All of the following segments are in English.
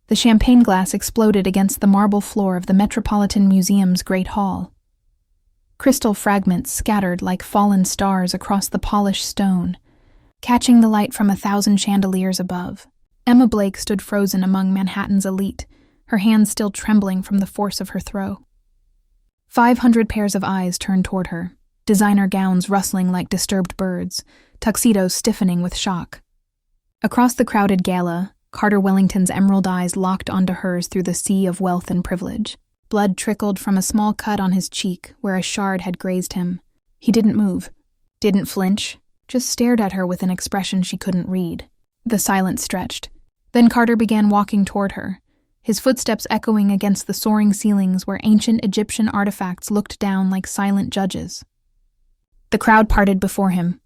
The champagne glass exploded against the marble floor of the Metropolitan Museum's Great Hall. Crystal fragments scattered like fallen stars across the polished stone, catching the light from 1,000 chandeliers above. Emma Blake stood frozen among Manhattan's elite, her hands still trembling from the force of her throw. 500 pairs of eyes turned toward her, designer gowns rustling like disturbed birds, tuxedos stiffening with shock. Across the crowded gala, Carter Wellington's emerald eyes locked onto hers through the sea of wealth and privilege. Blood trickled from a small cut on his cheek where a shard had grazed him. He didn't move, didn't flinch, just stared at her with an expression she couldn't read. The silence stretched. Then Carter began walking toward her, his footsteps echoing against the soaring ceilings where ancient Egyptian artifacts looked down like silent judges. The crowd parted before him.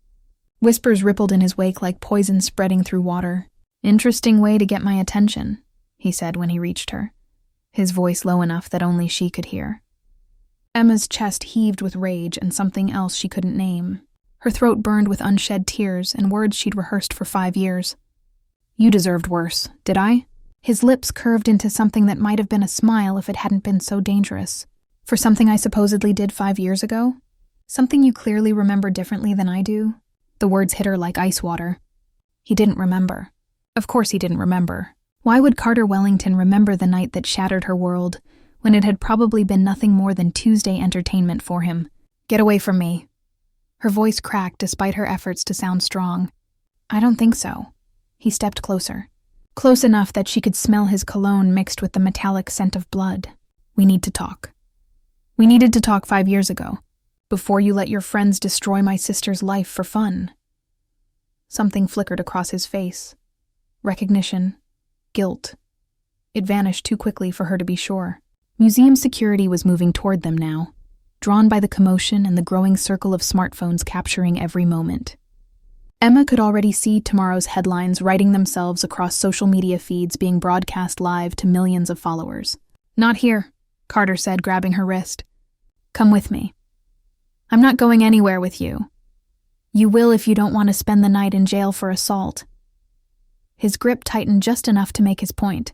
Whispers rippled in his wake like poison spreading through water. "Interesting way to get my attention," he said when he reached her, his voice low enough that only she could hear. Emma's chest heaved with rage and something else she couldn't name. Her throat burned with unshed tears and words she'd rehearsed for 5 years. "You deserved worse, did I?" His lips curved into something that might have been a smile if it hadn't been so dangerous. "For something I supposedly did 5 years ago? Something you clearly remember differently than I do?" The words hit her like ice water. He didn't remember. Of course he didn't remember. Why would Carter Wellington remember the night that shattered her world, when it had probably been nothing more than Tuesday entertainment for him? "Get away from me." Her voice cracked despite her efforts to sound strong. "I don't think so." He stepped closer. Close enough that she could smell his cologne mixed with the metallic scent of blood. "We need to talk. We needed to talk 5 years ago, before you let your friends destroy my sister's life for fun." Something flickered across his face. Recognition. Guilt. It vanished too quickly for her to be sure. Museum security was moving toward them now, drawn by the commotion and the growing circle of smartphones capturing every moment. Emma could already see tomorrow's headlines writing themselves across social media feeds being broadcast live to millions of followers. "Not here," Carter said, grabbing her wrist. "Come with me." "I'm not going anywhere with you." "You will if you don't want to spend the night in jail for assault." His grip tightened just enough to make his point.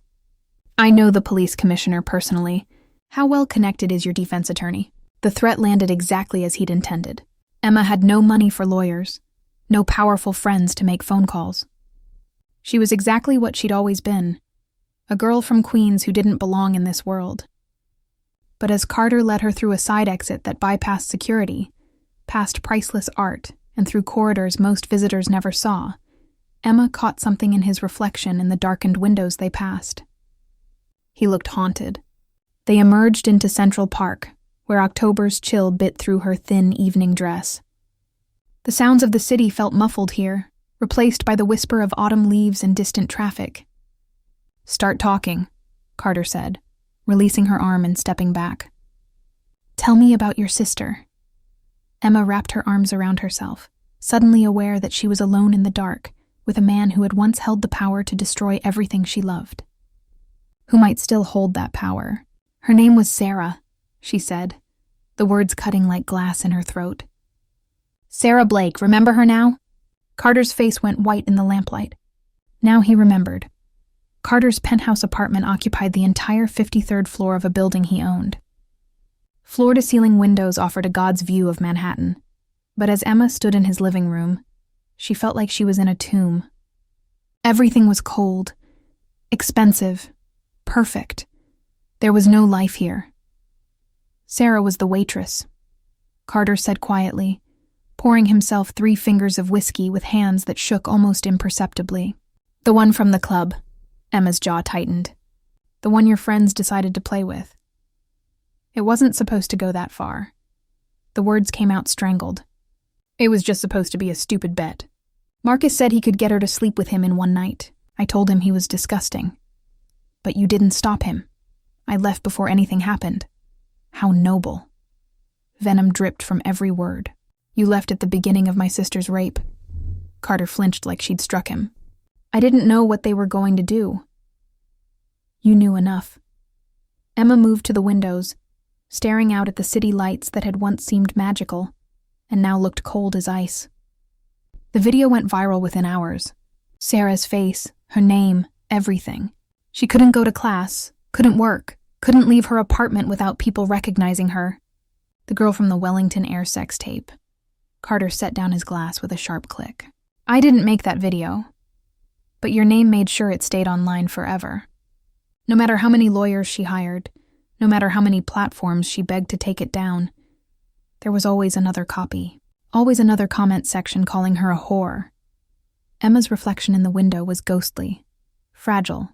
"I know the police commissioner personally. How well connected is your defense attorney?" The threat landed exactly as he'd intended. Emma had no money for lawyers, no powerful friends to make phone calls. She was exactly what she'd always been, a girl from Queens who didn't belong in this world. But as Carter led her through a side exit that bypassed security, past priceless art, and through corridors most visitors never saw, Emma caught something in his reflection in the darkened windows they passed. He looked haunted. They emerged into Central Park, where October's chill bit through her thin evening dress. The sounds of the city felt muffled here, replaced by the whisper of autumn leaves and distant traffic. "Start talking," Carter said, releasing her arm and stepping back. "Tell me about your sister." Emma wrapped her arms around herself, suddenly aware that she was alone in the dark, with a man who had once held the power to destroy everything she loved. Who might still hold that power. "Her name was Sarah," she said, the words cutting like glass in her throat. "Sarah Blake, remember her now?" Carter's face went white in the lamplight. Now he remembered. Carter's penthouse apartment occupied the entire 53rd floor of a building he owned. Floor-to-ceiling windows offered a god's view of Manhattan, but as Emma stood in his living room, she felt like she was in a tomb. Everything was cold, expensive, perfect. There was no life here. Sarah was the waitress, Carter said quietly, pouring himself 3 fingers of whiskey with hands that shook almost imperceptibly. "The one from the club," Emma's jaw tightened. "The one your friends decided to play with." It wasn't supposed to go that far. The words came out strangled. "It was just supposed to be a stupid bet. Marcus said he could get her to sleep with him in one night. I told him he was disgusting. But you didn't stop him. I left before anything happened. How noble." Venom dripped from every word. "You left at the beginning of my sister's rape." Carter flinched like she'd struck him. "I didn't know what they were going to do." "You knew enough." Emma moved to the windows, staring out at the city lights that had once seemed magical, and now looked cold as ice. The video went viral within hours. Sarah's face, her name, everything. She couldn't go to class, couldn't work, couldn't leave her apartment without people recognizing her. The girl from the Wellington air sex tape. Carter set down his glass with a sharp click. I didn't make that video, but your name made sure it stayed online forever. No matter how many lawyers she hired, no matter how many platforms she begged to take it down, there was always another copy, always another comment section calling her a whore. Emma's reflection in the window was ghostly, fragile.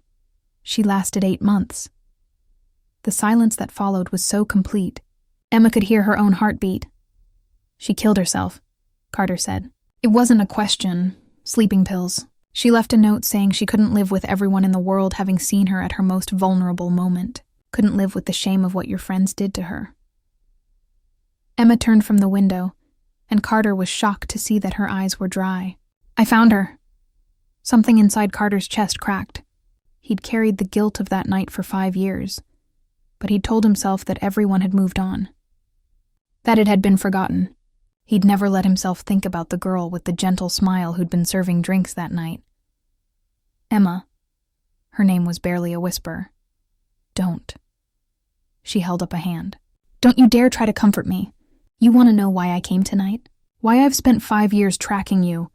She lasted 8 months. The silence that followed was so complete, Emma could hear her own heartbeat. She killed herself, Carter said. It wasn't a question. Sleeping pills. She left a note saying she couldn't live with everyone in the world having seen her at her most vulnerable moment. Couldn't live with the shame of what your friends did to her. Emma turned from the window, and Carter was shocked to see that her eyes were dry. I found her. Something inside Carter's chest cracked. He'd carried the guilt of that night for 5 years, but he'd told himself that everyone had moved on. That it had been forgotten. He'd never let himself think about the girl with the gentle smile who'd been serving drinks that night. Emma. Her name was barely a whisper. Don't. She held up a hand. Don't you dare try to comfort me. You want to know why I came tonight? Why I've spent 5 years tracking you,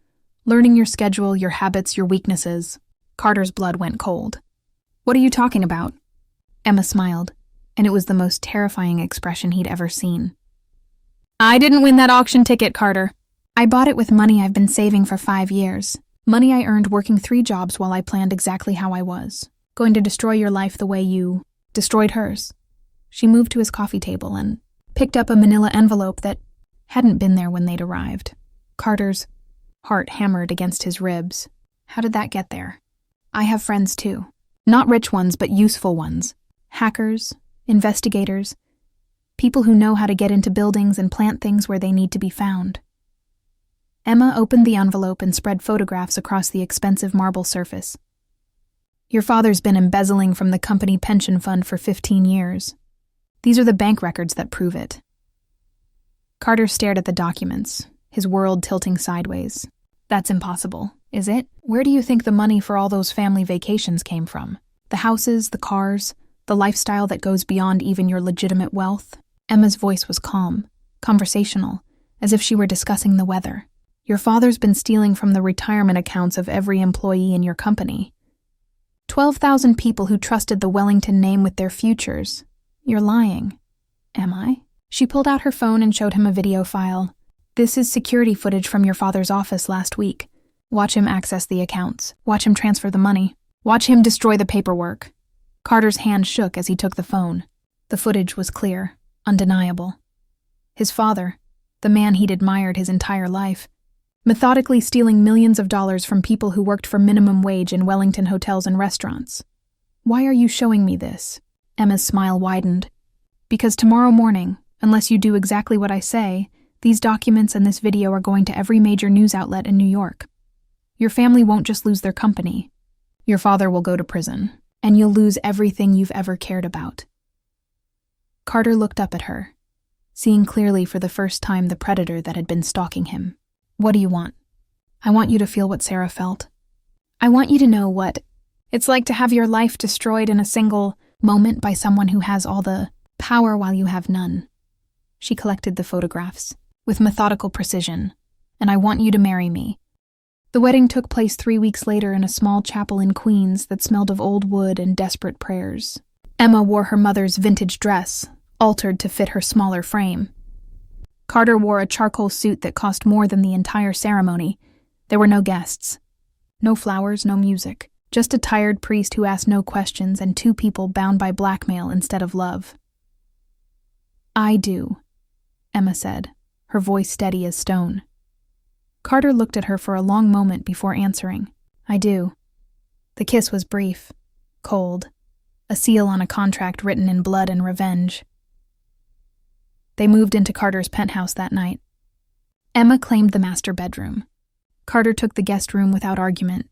learning your schedule, your habits, your weaknesses. Carter's blood went cold. What are you talking about? Emma smiled, and it was the most terrifying expression he'd ever seen. I didn't win that auction ticket, Carter. I bought it with money I've been saving for 5 years. Money I earned working 3 jobs while I planned exactly how I was. Going to destroy your life the way you destroyed hers. She moved to his coffee table and picked up a manila envelope that hadn't been there when they'd arrived. Carter's heart hammered against his ribs. How did that get there? I have friends too. Not rich ones, but useful ones. Hackers, investigators, people who know how to get into buildings and plant things where they need to be found. Emma opened the envelope and spread photographs across the expensive marble surface. Your father's been embezzling from the company pension fund for 15 years. These are the bank records that prove it. Carter stared at the documents, his world tilting sideways. That's impossible, is it? Where do you think the money for all those family vacations came from? The houses, the cars, the lifestyle that goes beyond even your legitimate wealth? Emma's voice was calm, conversational, as if she were discussing the weather. Your father's been stealing from the retirement accounts of every employee in your company. 12,000 people who trusted the Wellington name with their futures. You're lying. Am I? She pulled out her phone and showed him a video file. This is security footage from your father's office last week. Watch him access the accounts. Watch him transfer the money. Watch him destroy the paperwork. Carter's hand shook as he took the phone. The footage was clear, undeniable. His father, the man he'd admired his entire life, methodically stealing millions of dollars from people who worked for minimum wage in Wellington hotels and restaurants. Why are you showing me this? Emma's smile widened. Because tomorrow morning, unless you do exactly what I say, these documents and this video are going to every major news outlet in New York. Your family won't just lose their company. Your father will go to prison, and you'll lose everything you've ever cared about. Carter looked up at her, seeing clearly for the first time the predator that had been stalking him. What do you want? I want you to feel what Sarah felt. I want you to know what it's like to have your life destroyed in a single moment by someone who has all the power while you have none. She collected the photographs with methodical precision. And I want you to marry me. The wedding took place 3 weeks later in a small chapel in Queens that smelled of old wood and desperate prayers. Emma wore her mother's vintage dress, altered to fit her smaller frame. Carter wore a charcoal suit that cost more than the entire ceremony. There were no guests. No flowers, no music. Just a tired priest who asked no questions and 2 people bound by blackmail instead of love. I do, Emma said, her voice steady as stone. Carter looked at her for a long moment before answering. I do. The kiss was brief, cold, a seal on a contract written in blood and revenge. They moved into Carter's penthouse that night. Emma claimed the master bedroom. Carter took the guest room without argument.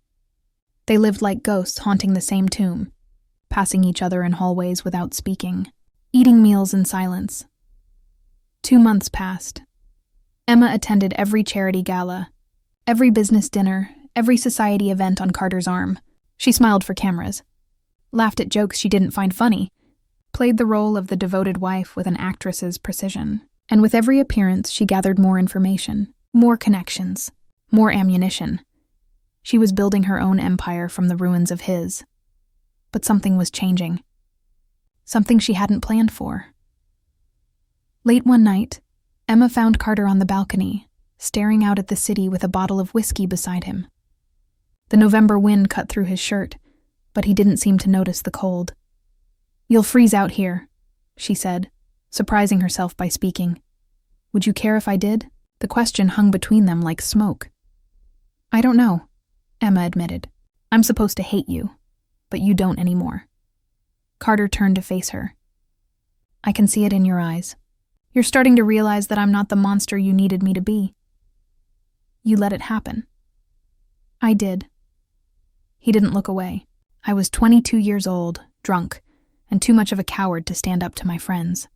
They lived like ghosts haunting the same tomb, passing each other in hallways without speaking, eating meals in silence. 2 months passed. Emma attended every charity gala, every business dinner, every society event on Carter's arm. She smiled for cameras. laughed at jokes she didn't find funny, played the role of the devoted wife with an actress's precision. And with every appearance, she gathered more information, more connections, more ammunition. She was building her own empire from the ruins of his. But something was changing. Something she hadn't planned for. Late one night, Emma found Carter on the balcony, staring out at the city with a bottle of whiskey beside him. The November wind cut through his shirt, but he didn't seem to notice the cold. "You'll freeze out here," she said, surprising herself by speaking. "Would you care if I did?" The question hung between them like smoke. "I don't know," Emma admitted. "I'm supposed to hate you, but you don't anymore." Carter turned to face her. "I can see it in your eyes. You're starting to realize that I'm not the monster you needed me to be. You let it happen." "I did." He didn't look away. "I was 22 years old, drunk, and too much of a coward to stand up to my friends.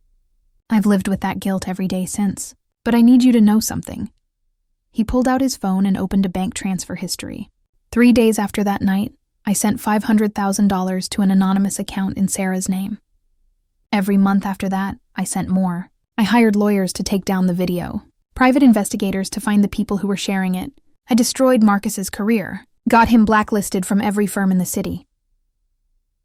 I've lived with that guilt every day since, but I need you to know something." He pulled out his phone and opened a bank transfer history. 3 days after that night, I sent $500,000 to an anonymous account in Sarah's name. Every month after that, I sent more. I hired lawyers to take down the video, private investigators to find the people who were sharing it. I destroyed Marcus's career, got him blacklisted from every firm in the city.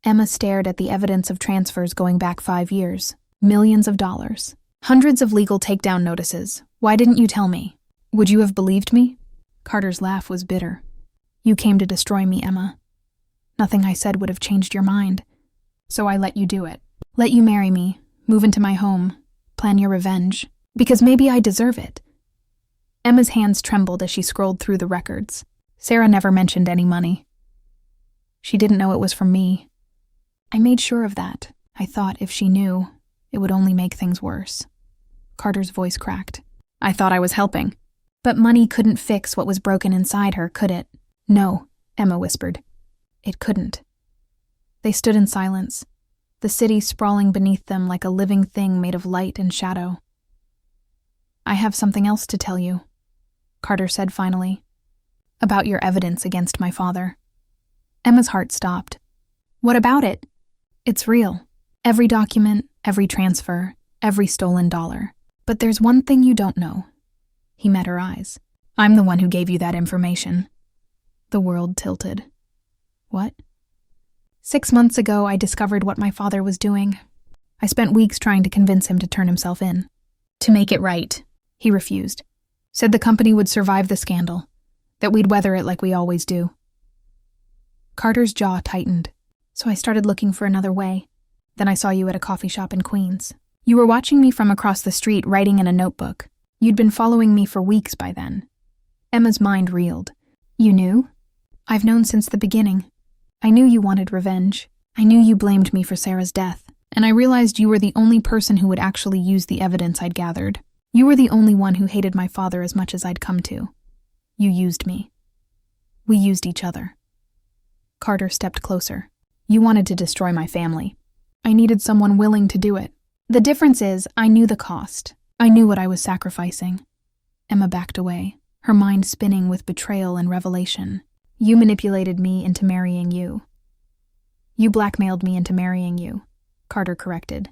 Emma stared at the evidence of transfers going back 5 years. Millions of dollars. Hundreds of legal takedown notices. "Why didn't you tell me? Would you have believed me?" Carter's laugh was bitter. "You came to destroy me, Emma. Nothing I said would have changed your mind. So I let you do it. Let you marry me, move into my home, plan your revenge. Because maybe I deserve it." Emma's hands trembled as she scrolled through the records. Sarah never mentioned any money. She didn't know it was from me. I made sure of that. I thought if she knew, it would only make things worse. Carter's voice cracked. "I thought I was helping." "But money couldn't fix what was broken inside her, could it?" "No," Emma whispered. "It couldn't." They stood in silence, the city sprawling beneath them like a living thing made of light and shadow. "I have something else to tell you," Carter said finally. "About your evidence against my father." Emma's heart stopped. "What about it?" "It's real. Every document, every transfer, every stolen dollar. But there's one thing you don't know." He met her eyes. "I'm the one who gave you that information." The world tilted. "What?" "6 months ago, I discovered what my father was doing. I spent weeks trying to convince him to turn himself in. To make it right, he refused. Said the company would survive the scandal, that we'd weather it like we always do." Carter's jaw tightened. "So I started looking for another way. Then I saw you at a coffee shop in Queens. You were watching me from across the street, writing in a notebook. You'd been following me for weeks by then." Emma's mind reeled. "You knew?" "I've known since the beginning. I knew you wanted revenge. I knew you blamed me for Sarah's death. And I realized you were the only person who would actually use the evidence I'd gathered. You were the only one who hated my father as much as I'd come to. You used me. We used each other." Carter stepped closer. "You wanted to destroy my family. I needed someone willing to do it. The difference is, I knew the cost. I knew what I was sacrificing." Emma backed away, her mind spinning with betrayal and revelation. "You manipulated me into marrying you." "You blackmailed me into marrying you," Carter corrected.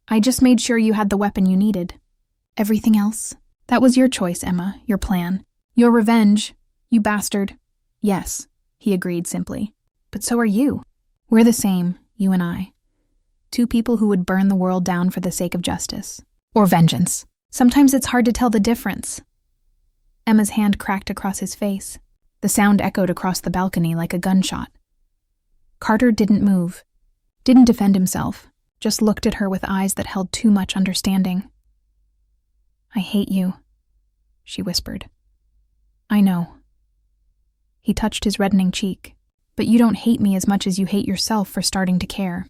"I just made sure you had the weapon you needed. Everything else? That was your choice, Emma, your plan. Your revenge, you bastard." "Yes," he agreed simply. "But so are you. We're the same, you and I. Two people who would burn the world down for the sake of justice. Or vengeance. Sometimes it's hard to tell the difference." Emma's hand cracked across his face. The sound echoed across the balcony like a gunshot. Carter didn't move, didn't defend himself, just looked at her with eyes that held too much understanding. "I hate you," she whispered. "I know." He touched his reddening cheek. "But you don't hate me as much as you hate yourself for starting to care."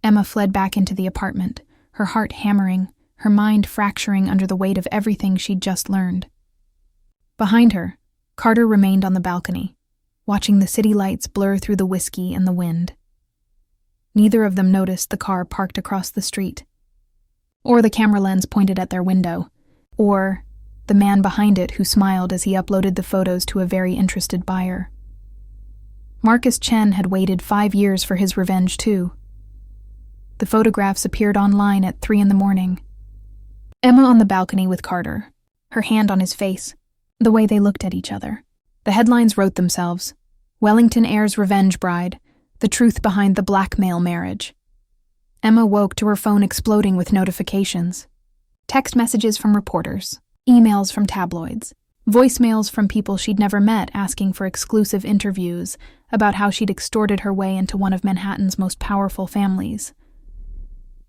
Emma fled back into the apartment, her heart hammering, her mind fracturing under the weight of everything she'd just learned. Behind her, Carter remained on the balcony, watching the city lights blur through the whiskey and the wind. Neither of them noticed the car parked across the street, or the camera lens pointed at their window, or the man behind it who smiled as he uploaded the photos to a very interested buyer. Marcus Chen had waited 5 years for his revenge too. The photographs appeared online at 3 a.m. Emma on the balcony with Carter, her hand on his face, the way they looked at each other. The headlines wrote themselves: Wellington heirs revenge bride, the truth behind the blackmail marriage. Emma woke to her phone exploding with notifications. Text messages from reporters, emails from tabloids, voicemails from people she'd never met asking for exclusive interviews about how she'd extorted her way into one of Manhattan's most powerful families.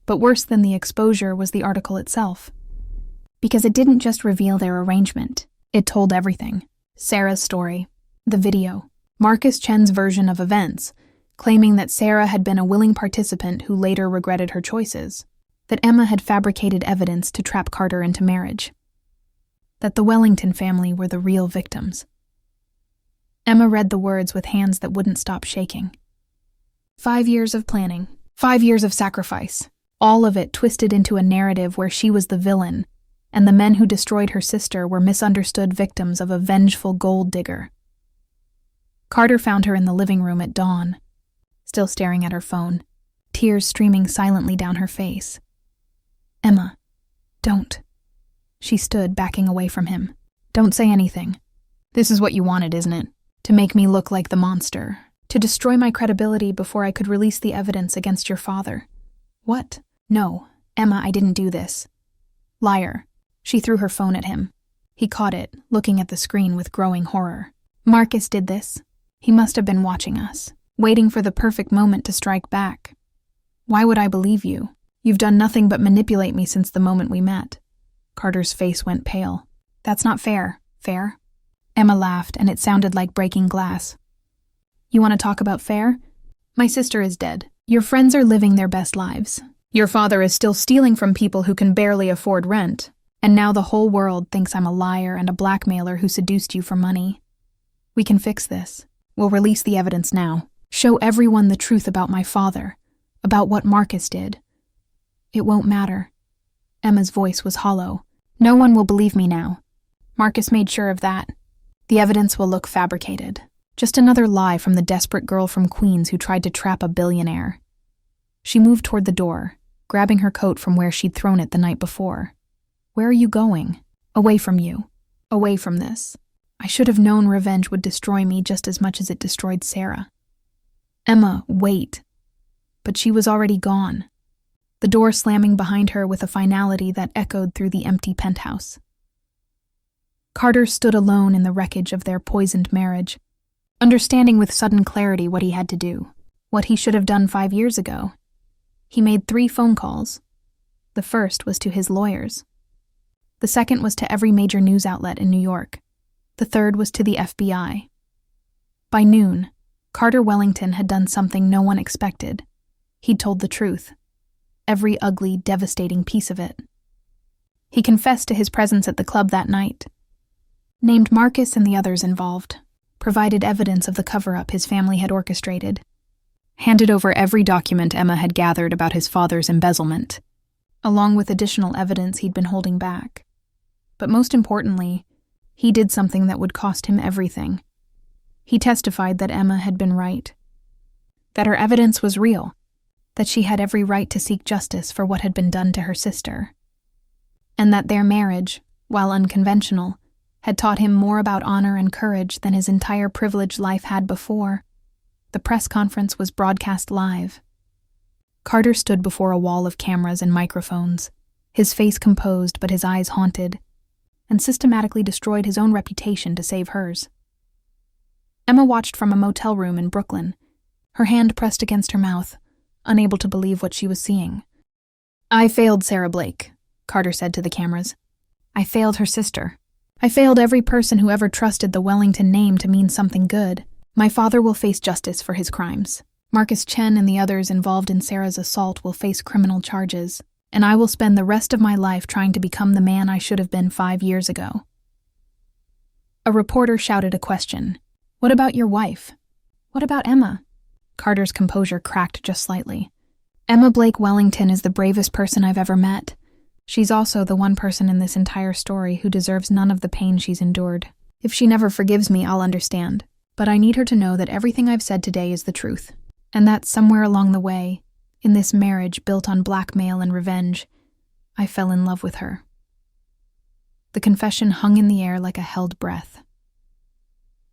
But worse than the exposure was the article itself. Because it didn't just reveal their arrangement, it told everything. Sarah's story, the video, Marcus Chen's version of events, claiming that Sarah had been a willing participant who later regretted her choices, that Emma had fabricated evidence to trap Carter into marriage, that the Wellington family were the real victims. Emma read the words with hands that wouldn't stop shaking. 5 years of planning, 5 years of sacrifice, all of it twisted into a narrative where she was the villain, and the men who destroyed her sister were misunderstood victims of a vengeful gold digger. Carter found her in the living room at dawn, still staring at her phone, tears streaming silently down her face. Emma, don't. She stood, backing away from him. Don't say anything. This is what you wanted, isn't it? To make me look like the monster. To destroy my credibility before I could release the evidence against your father. What? No, Emma, I didn't do this. Liar. She threw her phone at him. He caught it, looking at the screen with growing horror. Marcus did this. He must have been watching us, waiting for the perfect moment to strike back. Why would I believe you? You've done nothing but manipulate me since the moment we met. Carter's face went pale. That's not fair. Fair? Emma laughed, and it sounded like breaking glass. You want to talk about fair? My sister is dead. Your friends are living their best lives. Your father is still stealing from people who can barely afford rent. And now the whole world thinks I'm a liar and a blackmailer who seduced you for money. We can fix this. We'll release the evidence now. Show everyone the truth about my father, about what Marcus did. It won't matter. Emma's voice was hollow. No one will believe me now. Marcus made sure of that. The evidence will look fabricated. Just another lie from the desperate girl from Queens who tried to trap a billionaire. She moved toward the door, grabbing her coat from where she'd thrown it the night before. Where are you going? Away from you. Away from this. I should have known revenge would destroy me just as much as it destroyed Sarah. Emma, wait. But she was already gone, the door slamming behind her with a finality that echoed through the empty penthouse. Carter stood alone in the wreckage of their poisoned marriage, understanding with sudden clarity what he had to do, what he should have done 5 years ago. He made 3 phone calls. The first was to his lawyers. The second was to every major news outlet in New York. The third was to the FBI. By noon, Carter Wellington had done something no one expected. He'd told the truth. Every ugly, devastating piece of it. He confessed to his presence at the club that night. Named Marcus and the others involved. Provided evidence of the cover-up his family had orchestrated. Handed over every document Emma had gathered about his father's embezzlement, along with additional evidence he'd been holding back. But most importantly, he did something that would cost him everything. He testified that Emma had been right. That her evidence was real. That she had every right to seek justice for what had been done to her sister. And that their marriage, while unconventional, had taught him more about honor and courage than his entire privileged life had before. The press conference was broadcast live. Carter stood before a wall of cameras and microphones, his face composed but his eyes haunted, and systematically destroyed his own reputation to save hers. Emma watched from a motel room in Brooklyn, her hand pressed against her mouth, unable to believe what she was seeing. I failed Sarah Blake, Carter said to the cameras. I failed her sister. I failed every person who ever trusted the Wellington name to mean something good. My father will face justice for his crimes. Marcus Chen and the others involved in Sarah's assault will face criminal charges, and I will spend the rest of my life trying to become the man I should have been 5 years ago. A reporter shouted a question. What about your wife? What about Emma? Carter's composure cracked just slightly. Emma Blake Wellington is the bravest person I've ever met. She's also the one person in this entire story who deserves none of the pain she's endured. If she never forgives me, I'll understand. But I need her to know that everything I've said today is the truth, and that somewhere along the way, in this marriage built on blackmail and revenge, I fell in love with her." The confession hung in the air like a held breath.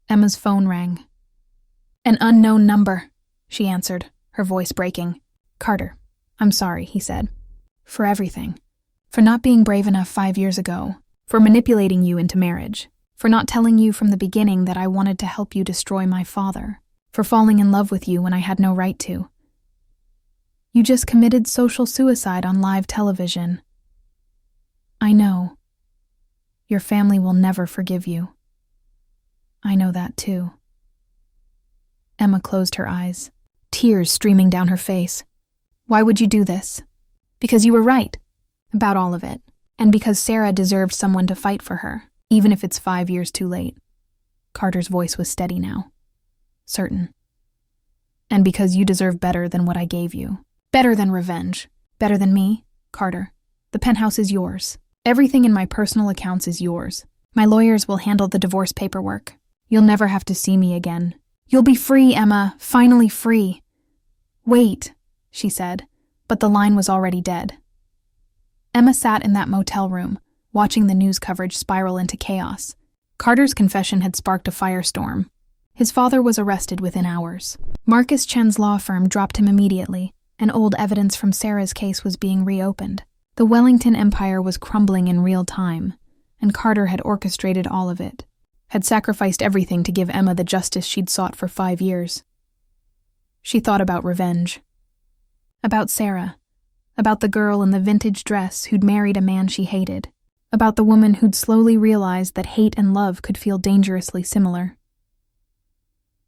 Emma's phone rang. "An unknown number," she answered, her voice breaking. "Carter, I'm sorry," he said. "For everything. For not being brave enough 5 years ago. For manipulating you into marriage. For not telling you from the beginning that I wanted to help you destroy my father. For falling in love with you when I had no right to. You just committed social suicide on live television. I know. Your family will never forgive you. I know that too." Emma closed her eyes, tears streaming down her face. "Why would you do this?" "Because you were right. About all of it. And because Sarah deserved someone to fight for her, even if it's 5 years too late." Carter's voice was steady now. Certain. "And because you deserve better than what I gave you. Better than revenge. Better than me, Carter. The penthouse is yours. Everything in my personal accounts is yours. My lawyers will handle the divorce paperwork. You'll never have to see me again. You'll be free, Emma, finally free." "Wait," she said, but the line was already dead. Emma sat in that motel room, watching the news coverage spiral into chaos. Carter's confession had sparked a firestorm. His father was arrested within hours. Marcus Chen's law firm dropped him immediately, and old evidence from Sarah's case was being reopened. The Wellington empire was crumbling in real time, and Carter had orchestrated all of it, had sacrificed everything to give Emma the justice she'd sought for 5 years. She thought about revenge. About Sarah. About the girl in the vintage dress who'd married a man she hated. About the woman who'd slowly realized that hate and love could feel dangerously similar.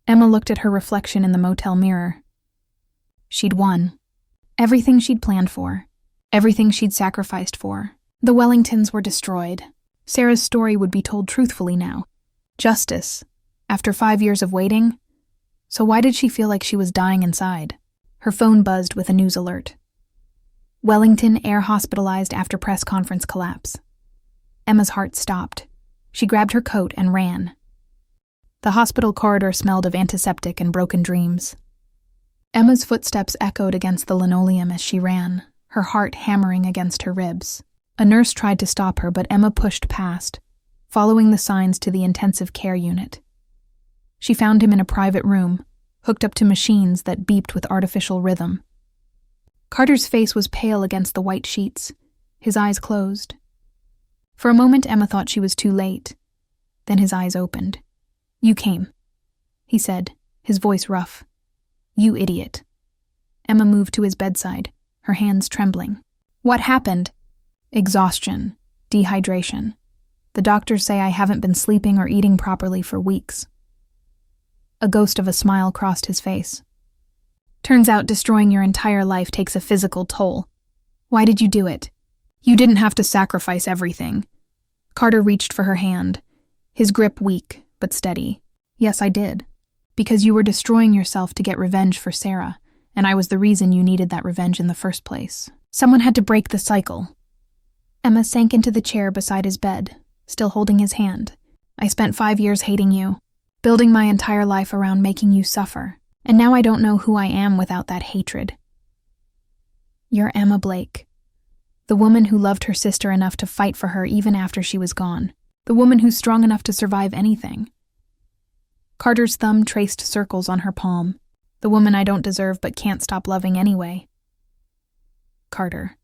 Emma looked at her reflection in the motel mirror. She'd won. Everything she'd planned for. Everything she'd sacrificed for. The Wellingtons were destroyed. Sarah's story would be told truthfully now. Justice. After 5 years of waiting? So why did she feel like she was dying inside? Her phone buzzed with a news alert. Wellington air hospitalized after press conference collapse. Emma's heart stopped. She grabbed her coat and ran. The hospital corridor smelled of antiseptic and broken dreams. Emma's footsteps echoed against the linoleum as she ran, her heart hammering against her ribs. A nurse tried to stop her, but Emma pushed past, following the signs to the intensive care unit. She found him in a private room, hooked up to machines that beeped with artificial rhythm. Carter's face was pale against the white sheets, his eyes closed. For a moment, Emma thought she was too late. Then his eyes opened. "You came," he said, his voice rough. "You idiot." Emma moved to his bedside, her hands trembling. "What happened?" "Exhaustion. Dehydration. The doctors say I haven't been sleeping or eating properly for weeks." A ghost of a smile crossed his face. "Turns out destroying your entire life takes a physical toll. Why did you do it? You didn't have to sacrifice everything." Carter reached for her hand, his grip weak but steady. "Yes, I did. Because you were destroying yourself to get revenge for Sarah, and I was the reason you needed that revenge in the first place. Someone had to break the cycle." Emma sank into the chair beside his bed, still holding his hand. "I spent 5 years hating you, building my entire life around making you suffer. And now I don't know who I am without that hatred." "You're Emma Blake. The woman who loved her sister enough to fight for her even after she was gone. The woman who's strong enough to survive anything." Carter's thumb traced circles on her palm. "The woman I don't deserve but can't stop loving anyway." "Carter,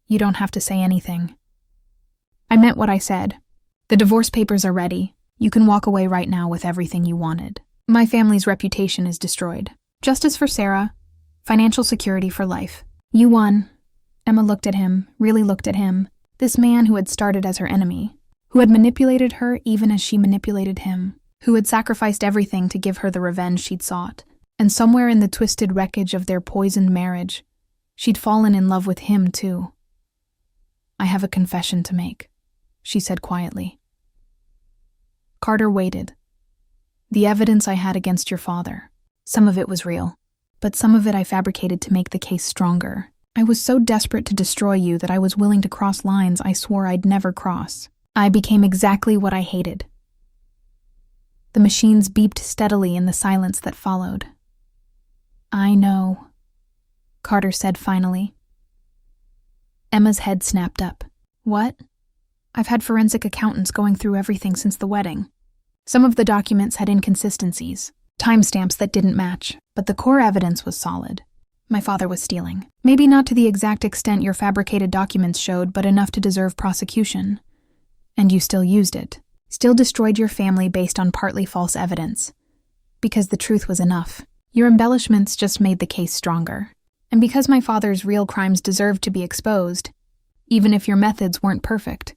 you don't have to say anything." "I meant what I said. The divorce papers are ready. You can walk away right now with everything you wanted. My family's reputation is destroyed. Justice for Sarah. Financial security for life. You won." Emma looked at him, really looked at him. This man who had started as her enemy, who had manipulated her even as she manipulated him, who had sacrificed everything to give her the revenge she'd sought. And somewhere in the twisted wreckage of their poisoned marriage, she'd fallen in love with him too. "I have a confession to make," she said quietly. Carter waited. "The evidence I had against your father, some of it was real, but some of it I fabricated to make the case stronger. I was so desperate to destroy you that I was willing to cross lines I swore I'd never cross. I became exactly what I hated." The machines beeped steadily in the silence that followed. "I know," Carter said finally. Emma's head snapped up. "What?" "I've had forensic accountants going through everything since the wedding. Some of the documents had inconsistencies, timestamps that didn't match, but the core evidence was solid. My father was stealing. Maybe not to the exact extent your fabricated documents showed, but enough to deserve prosecution. And you still used it. Still destroyed your family based on partly false evidence. Because the truth was enough. Your embellishments just made the case stronger. And because my father's real crimes deserved to be exposed, even if your methods weren't perfect."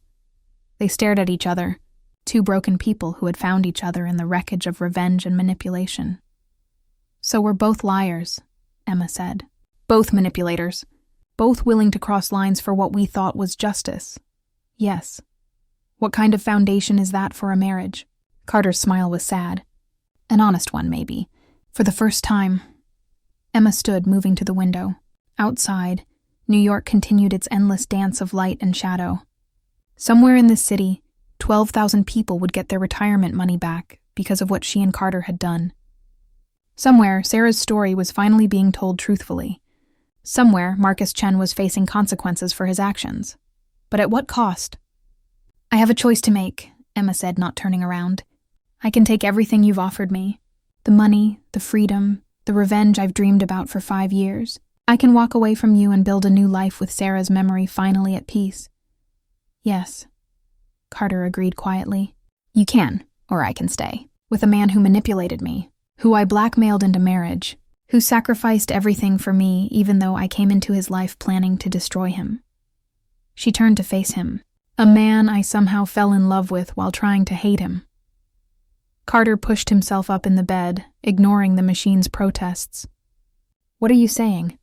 They stared at each other, two broken people who had found each other in the wreckage of revenge and manipulation. "So we're both liars," Emma said. "Both manipulators. Both willing to cross lines for what we thought was justice. Yes. What kind of foundation is that for a marriage?" Carter's smile was sad. An honest one, maybe. For the first time. Emma stood, moving to the window. Outside, New York continued its endless dance of light and shadow. Somewhere in this city, 12,000 people would get their retirement money back because of what she and Carter had done. Somewhere, Sarah's story was finally being told truthfully. Somewhere, Marcus Chen was facing consequences for his actions. But at what cost? "I have a choice to make," Emma said, not turning around. "I can take everything you've offered me. The money, the freedom, the revenge I've dreamed about for 5 years. I can walk away from you and build a new life with Sarah's memory finally at peace." "Yes," Carter agreed quietly. "You can, or I can stay. With a man who manipulated me, who I blackmailed into marriage, who sacrificed everything for me even though I came into his life planning to destroy him." She turned to face him. A man I somehow fell in love with while trying to hate him. Carter pushed himself up in the bed, ignoring the machine's protests. "What are you saying?"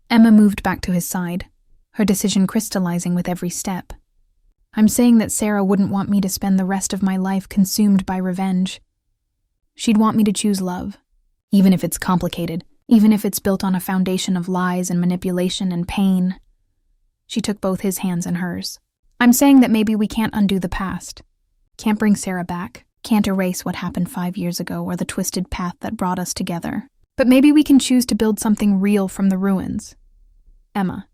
Emma moved back to his side, her decision crystallizing with every step. "I'm saying that Sarah wouldn't want me to spend the rest of my life consumed by revenge. She'd want me to choose love, even if it's complicated, even if it's built on a foundation of lies and manipulation and pain." She took both his hands in hers. "I'm saying that maybe we can't undo the past. Can't bring Sarah back. Can't erase what happened 5 years ago or the twisted path that brought us together. But maybe we can choose to build something real from the ruins." "Emma,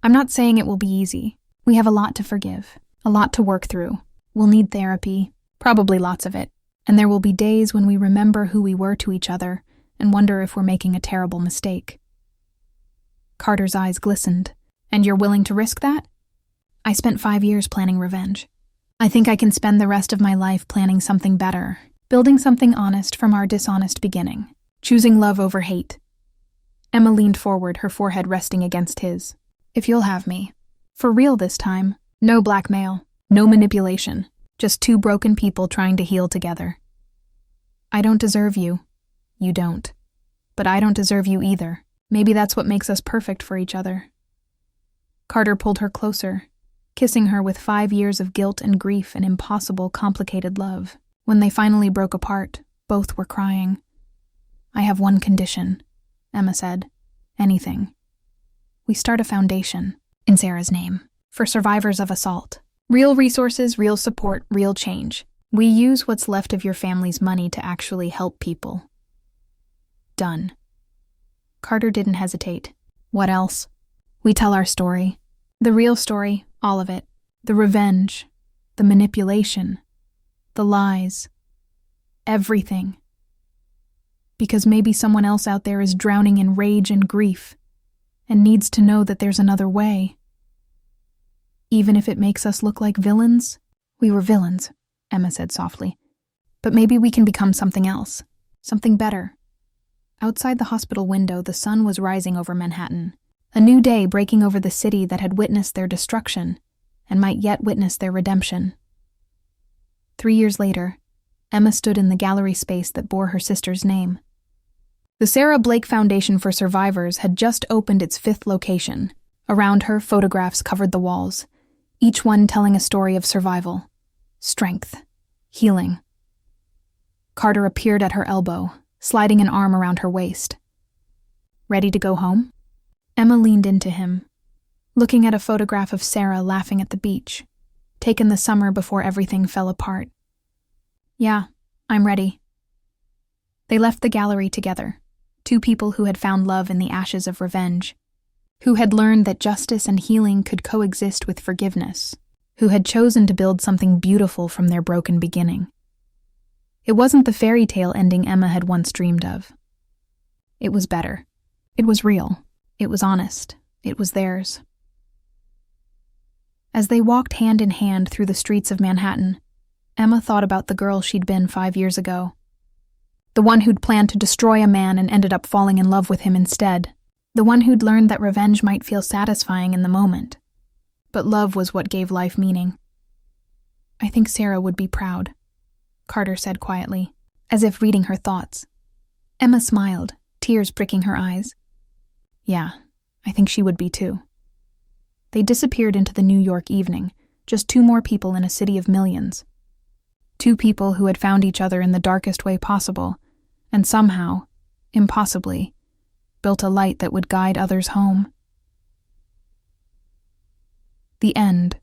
I'm not saying it will be easy. We have a lot to forgive, a lot to work through. We'll need therapy, probably lots of it. And there will be days when we remember who we were to each other and wonder if we're making a terrible mistake." Carter's eyes glistened. "And you're willing to risk that?" "I spent 5 years planning revenge. I think I can spend the rest of my life planning something better, building something honest from our dishonest beginning, choosing love over hate." Emma leaned forward, her forehead resting against his. "If you'll have me. For real this time. No blackmail, no manipulation. Just two broken people trying to heal together. I don't deserve you. You don't. But I don't deserve you either. Maybe that's what makes us perfect for each other." Carter pulled her closer, kissing her with 5 years of guilt and grief and impossible, complicated love. When they finally broke apart, both were crying. "I have one condition," Emma said. "Anything. We start a foundation, in Sarah's name, for survivors of assault. Real resources, real support, real change. We use what's left of your family's money to actually help people." "Done." Carter didn't hesitate. "What else?" "We tell our story. The real story, all of it. The revenge, the manipulation, the lies. Everything. Because maybe someone else out there is drowning in rage and grief and needs to know that there's another way. Even if it makes us look like villains." "We were villains," Emma said softly. "But maybe we can become something else. Something better." Outside the hospital window, the sun was rising over Manhattan. A new day breaking over the city that had witnessed their destruction and might yet witness their redemption. 3 years later, Emma stood in the gallery space that bore her sister's name. The Sarah Blake Foundation for Survivors had just opened its 5th location. Around her, photographs covered the walls, each one telling a story of survival, strength, healing. Carter appeared at her elbow, sliding an arm around her waist. "Ready to go home?" Emma leaned into him, looking at a photograph of Sarah laughing at the beach, taken the summer before everything fell apart. "Yeah, I'm ready. They left the gallery together, two people who had found love in the ashes of revenge, who had learned that justice and healing could coexist with forgiveness, who had chosen to build something beautiful from their broken beginning. It wasn't the fairy tale ending Emma had once dreamed of. It was better. It was real. It was honest. It was theirs. As they walked hand in hand through the streets of Manhattan, Emma thought about the girl she'd been 5 years ago. The one who'd planned to destroy a man and ended up falling in love with him instead. The one who'd learned that revenge might feel satisfying in the moment, but love was what gave life meaning. I think Sarah would be proud, Carter said quietly, as if reading her thoughts. Emma smiled, tears pricking her eyes. Yeah, I think she would be too. They disappeared into the New York evening, just two more people in a city of millions. Two people who had found each other in the darkest way possible, and somehow, impossibly, built a light that would guide others home. The end.